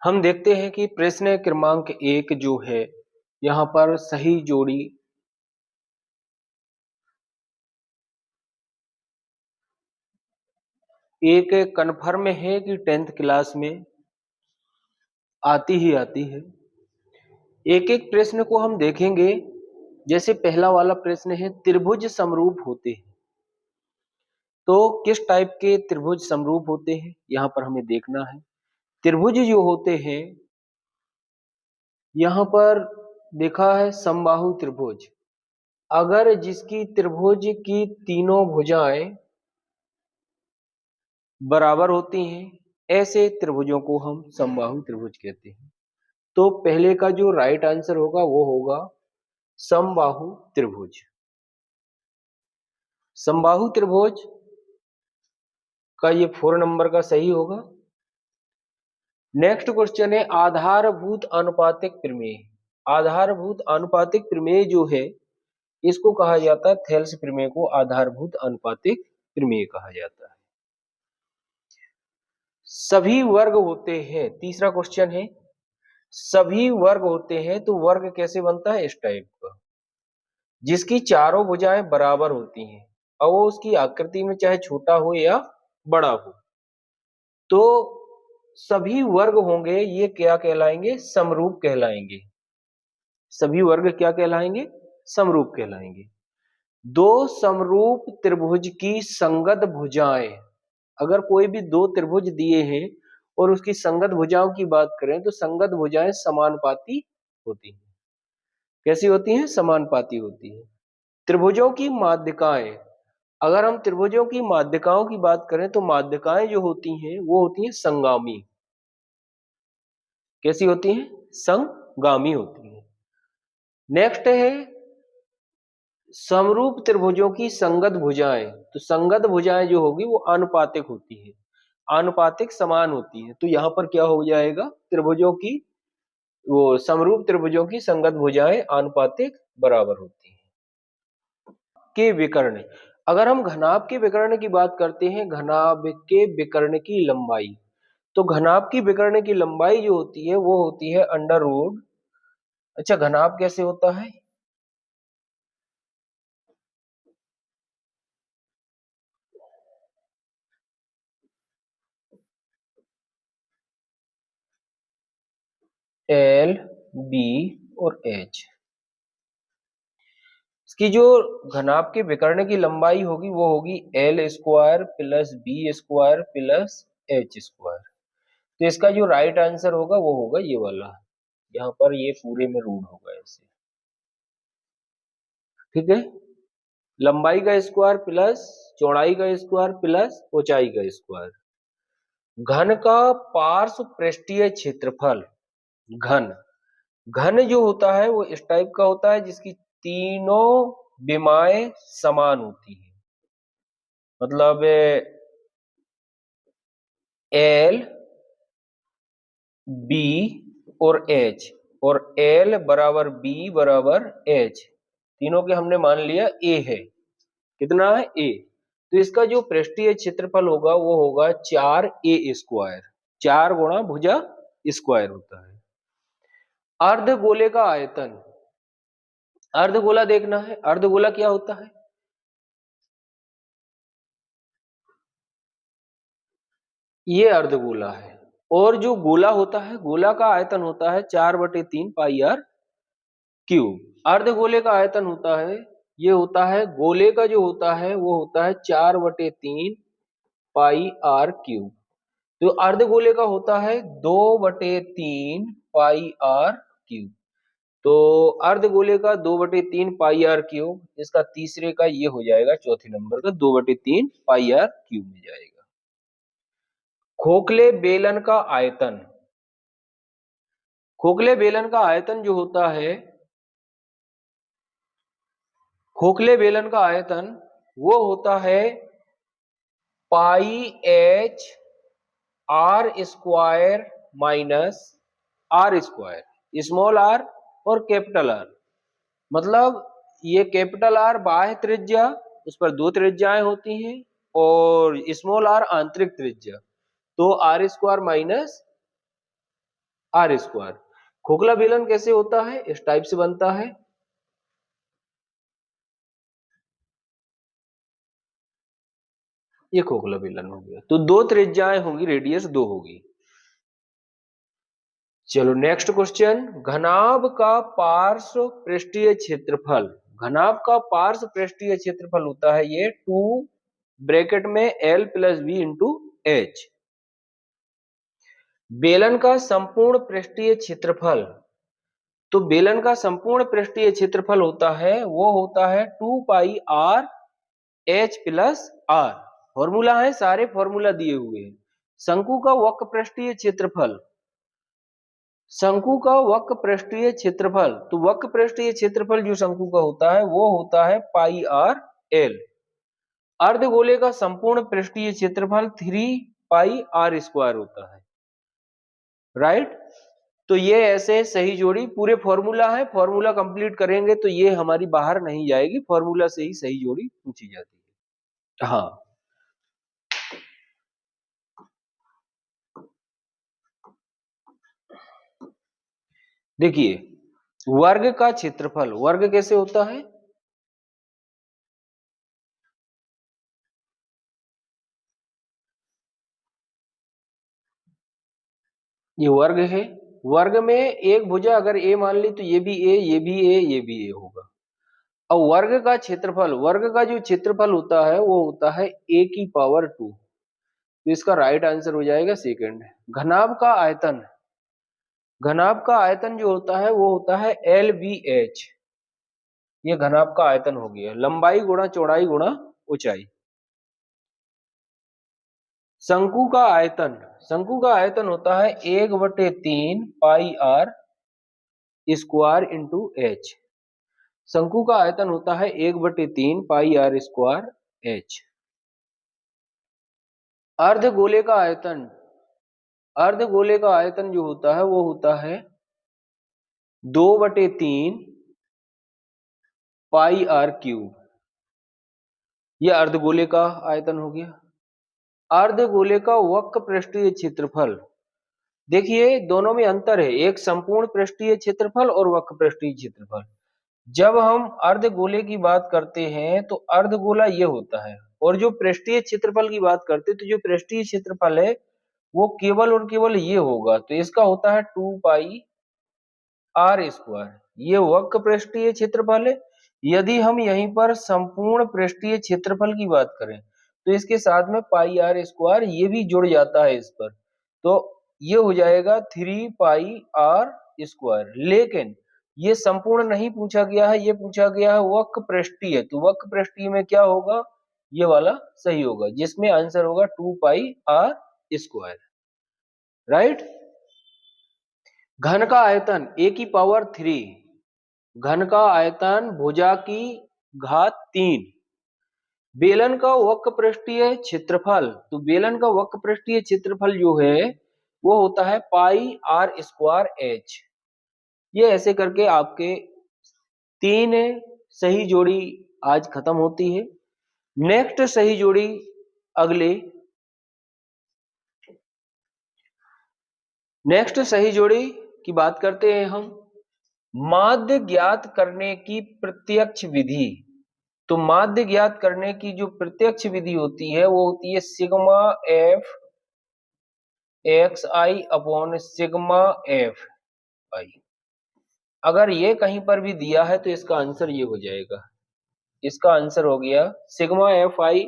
हम देखते हैं कि प्रश्न क्रमांक 1 जो है यहाँ पर सही जोड़ी एक कन्फर्म है कि 10th क्लास में आती ही आती है। एक एक प्रश्न को हम देखेंगे। जैसे पहला वाला प्रश्न है, त्रिभुज समरूप होते हैं। तो किस टाइप के त्रिभुज समरूप होते हैं यहाँ पर हमें देखना है। त्रिभुज जो होते हैं यहाँ पर देखा है समबाहु त्रिभुज। अगर जिसकी त्रिभुज की तीनों भुजाएं बराबर होती हैं, ऐसे त्रिभुजों को हम समबाहु त्रिभुज कहते हैं। तो पहले का जो राइट आंसर होगा वो होगा समबाहु त्रिभुज। समबाहु त्रिभुज का ये 4 नंबर का सही होगा। नेक्स्ट क्वेश्चन है आधारभूत आनुपातिक प्रमेय। आधारभूत आनुपातिक प्रमेय जो है इसको कहा जाता है, थेल्स प्रमेय को आधारभूत आनुपातिक प्रमेय कहा जाता है। सभी वर्ग होते हैं, तीसरा क्वेश्चन है सभी वर्ग होते हैं तो वर्ग कैसे बनता है, इस टाइप का जिसकी चारों भुजाएं बराबर होती हैं और वो उसकी आकृति में चाहे छोटा हो या बड़ा हो, तो सभी वर्ग होंगे ये क्या कहलाएंगे, समरूप कहलाएंगे। सभी वर्ग क्या कहलाएंगे, समरूप कहलाएंगे। दो समरूप त्रिभुज की संगत भुजाएं, अगर कोई भी दो त्रिभुज दिए हैं और उसकी संगत भुजाओं की बात करें तो संगत भुजाएं समानुपाती होती हैं। कैसी होती हैं, समानुपाती होती है। त्रिभुजों की माध्यिकाएं, अगर हम त्रिभुजों की माध्यिकाओं की बात करें तो माध्यिकाएं जो होती हैं वो होती हैं संगामी। कैसी होती हैं, संगामी होती हैं। नेक्स्ट है समरूप त्रिभुजों की संगत भुजाएं, तो संगत भुजाएं जो होगी वो आनुपातिक होती है, आनुपातिक समान होती है। तो यहां पर क्या हो जाएगा, त्रिभुजों की वो समरूप त्रिभुजों की संगत भुजाएं आनुपातिक बराबर होती हैं। के विकर्ण, अगर हम घनाभ के विकर्ण की बात करते हैं, घनाभ के विकर्ण की लंबाई, तो घनाभ की विकर्ण की लंबाई जो होती है वो होती है अंडर रूट। अच्छा, घनाभ कैसे होता है, एल बी और एच, इसकी जो घनाभ के विकर्ण की लंबाई होगी वो होगी L square plus B square plus H square. तो इसका जो राइट आंसर होगा वो होगा ये वाला, यहाँ पर ये पूरे में रूट होगा ऐसे। ठीक है, लंबाई का स्क्वायर प्लस चौड़ाई का स्क्वायर प्लस ऊंचाई का स्क्वायर। घन का पार्श्व पृष्ठीय क्षेत्रफल, घन घन जो होता है वो इस टाइप का होता है जिसकी तीनों विमाएं समान होती है। मतलब एल बी और एच, और एल बराबर बी बराबर एच, तीनों के हमने मान लिया ए है। कितना है, ए। तो इसका जो पृष्ठीय क्षेत्रफल होगा वो होगा 4a स्क्वायर, 4 गुणा भुजा स्क्वायर होता है। अर्धगोले का आयतन, अर्धगोला देखना है, अर्धगोला क्या होता है, ये अर्धगोला है। और जो गोला होता है, गोला का आयतन होता है 4/3 पाई आर क्यूब। अर्धगोले का आयतन होता है, ये होता है गोले का जो होता है वो होता है 4/3 पाई आर क्यूब। तो अर्धगोले का होता है 2/3 पाई आर क्यूब। तो अर्धगोले का 2/3 पाई आर क्यूब, इसका तीसरे का ये हो जाएगा, चौथे नंबर का 2/3 पाई आर क्यूब में जाएगा। खोखले बेलन का आयतन, खोखले बेलन का आयतन जो होता है, खोखले बेलन का आयतन वो होता है pi H R square minus R square, small R और कैपिटल आर। मतलब ये कैपिटल आर बाह्य त्रिज्या, उस पर दो त्रिज्याएं होती हैं, और स्मॉल आर आंतरिक त्रिज्या, तो R square minus R square. खोखला बेलन कैसे होता है, इस टाइप से बनता है। ये खोखला बेलन हो गया। तो दो त्रिज्याएं होगी, रेडियस दो होगी। चलो नेक्स्ट क्वेश्चन, घनाभ का पार्श्व पृष्ठीय क्षेत्रफल। घनाभ का पार्श्व पृष्ठीय क्षेत्रफल होता है ये 2 ब्रैकेट में L plus B into H. बेलन का संपूर्ण पृष्ठीय क्षेत्रफल, तो बेलन का संपूर्ण पृष्ठीय क्षेत्रफल होता है, वो होता है 2 pi R H plus R. Formula है, सारे फॉर्मूला दिए हुए हैं। शंकु का वक्र पृष्ठीय क्षेत्रफल, शंकु का वक्र पृष्ठीय क्षेत्रफल, तो वक्र पृष्ठीय क्षेत्रफल जो शंकु का होता है वो होता है पाई आर एल। अर्धगोले का संपूर्ण पृष्ठीय क्षेत्रफल 3 पाई आर स्क्वायर होता है, राइट। तो ये ऐसे सही जोड़ी, पूरे फॉर्मूला है, फॉर्मूला कंप्लीट करेंगे तो ये हमारी बाहर नहीं जाएगी, फॉर्मूला से ही सही जोड़ी पूछी जाती है। हाँ, देखिए वर्ग का क्षेत्रफल, वर्ग कैसे होता है, ये वर्ग है। वर्ग में एक भुजा अगर ए मान ली तो ये भी ए, ये भी ए, ये भी ए होगा। अब वर्ग का क्षेत्रफल, वर्ग का जो क्षेत्रफल होता है वो होता है ए की पावर 2, तो इसका राइट आंसर हो जाएगा सेकंड। घनाभ का आयतन, घनाभ का आयतन जो होता है वो होता है एल बी एच। ये घनाभ का आयतन हो गया, लंबाई गुणा चौड़ाई गुणा ऊंचाई। शंकु का आयतन, शंकु का आयतन होता है 1/3 पाई आर स्क्वायर इंटू एच। शंकु का आयतन होता है 1/3 पाई आर स्क्वायर एच। अर्धगोले का आयतन, अर्धगोले का आयतन जो होता है वो होता है 2/3 पाई आर क्यूब। यह अर्धगोले का आयतन हो गया। अर्धगोले का वक्र पृष्ठीय क्षेत्रफल, देखिए दोनों में अंतर है, एक संपूर्ण पृष्ठीय क्षेत्रफल और वक्र पृष्ठीय क्षेत्रफल। जब हम अर्धगोले की बात करते हैं तो अर्धगोला ये होता है, और जो पृष्ठीय क्षेत्रफल की बात करते हैं तो जो पृष्ठीय क्षेत्रफल है वो केवल और केवल ये होगा, तो इसका होता है 2 पाई आर स्क्वायर। ये वक्र पृष्ठीय क्षेत्रफल है। यदि हम यहीं पर संपूर्ण पृष्ठीय क्षेत्रफल की बात करें तो इसके साथ में पाई आर स्क्वायर ये भी जुड़ जाता है इस पर, तो ये हो जाएगा 3 पाई आर स्क्वायर। लेकिन ये संपूर्ण नहीं पूछा गया है, ये पूछा गया है वक्र पृष्ठीय, तो वक्र पृष्ठीय में क्या होगा, ये वाला सही होगा, जिसमें आंसर होगा 2 पाई आर स्क्वायर, राइट। घन का आयतन ए की पावर 3, घन का आयतन भुजा की घात 3। बेलन का वक्र पृष्ठीय क्षेत्रफल, तो बेलन का वक्र पृष्ठीय क्षेत्रफल जो है वो होता है पाई आर स्क्वायर एच। ये ऐसे करके आपके 3 सही जोड़ी आज खत्म होती है। नेक्स्ट सही जोड़ी अगले, नेक्स्ट सही जोड़ी की बात करते हैं हम, माध्य ज्ञात करने की प्रत्यक्ष विधि। तो माध्य ज्ञात करने की जो प्रत्यक्ष विधि होती है वो होती है sigma F x I upon sigma F आई। अगर ये कहीं पर भी दिया है तो इसका आंसर ये हो जाएगा, इसका आंसर हो गया sigma F I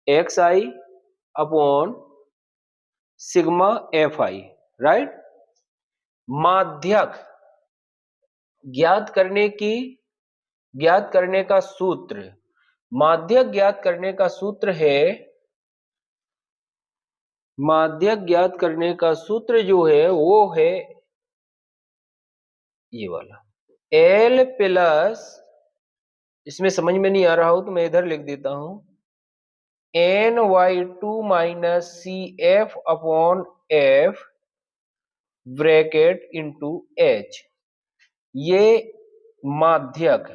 X I upon sigma F I, right. माध्यक ज्ञात करने की, ज्ञात करने का सूत्र, माध्यक ज्ञात करने का सूत्र है, माध्यक ज्ञात करने का सूत्र जो है वो है ये वाला L प्लस, इसमें समझ में नहीं आ रहा हो तो मैं इधर लिख देता हूं, NY2 minus C F upon F bracket into H. ये माध्यक,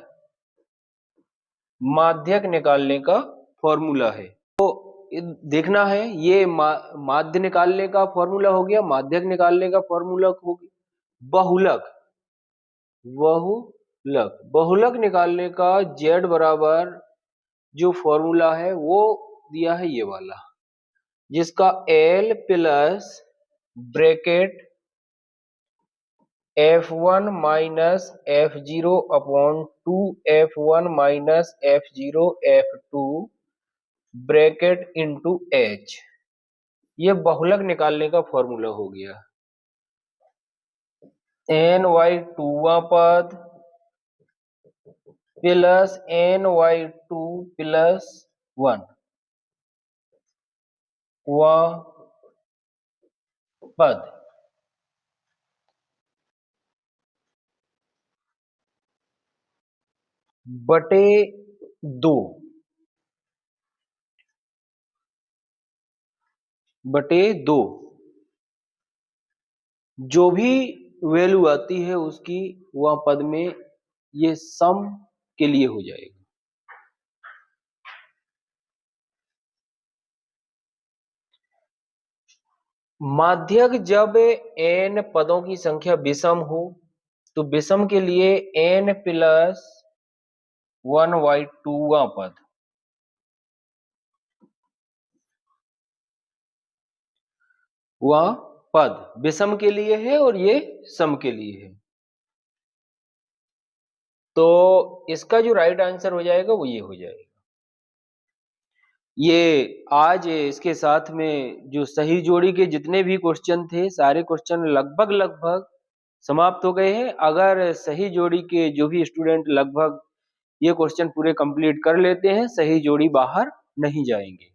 माध्यक निकालने का फॉर्मूला है। तो देखना है, ये माध्य निकालने का फॉर्मूला हो गया, माध्यक निकालने का फॉर्मूला हो गया, बहुलक, बहुलक, बहुलक निकालने का z बराबर जो फॉर्मूला है वो दिया है ये वाला, जिसका L plus bracket F1 minus F0 upon 2 F1 minus F0 F2 bracket into H, ये बहुलक निकालने का फॉर्मूला हो गया। ny2वां पद प्लस ny2 प्लस 1 वां पद बटे 2 बटे 2, जो भी वैल्यू आती है उसकी वह पद में ये सम के लिए हो जाएगा। माध्यक जब n पदों की संख्या विषम हो तो विषम के लिए n प्लस 1/2 पद, वह पद विषम के लिए है और ये सम के लिए है, तो इसका जो राइट आंसर हो जाएगा वो ये हो जाएगा। ये आज इसके साथ में जो सही जोड़ी के जितने भी क्वेश्चन थे सारे क्वेश्चन लगभग समाप्त हो गए हैं। अगर सही जोड़ी के जो भी स्टूडेंट लगभग ये क्वेश्चन पूरे कंप्लीट कर लेते हैं, सही जोड़ी बाहर नहीं जाएंगे।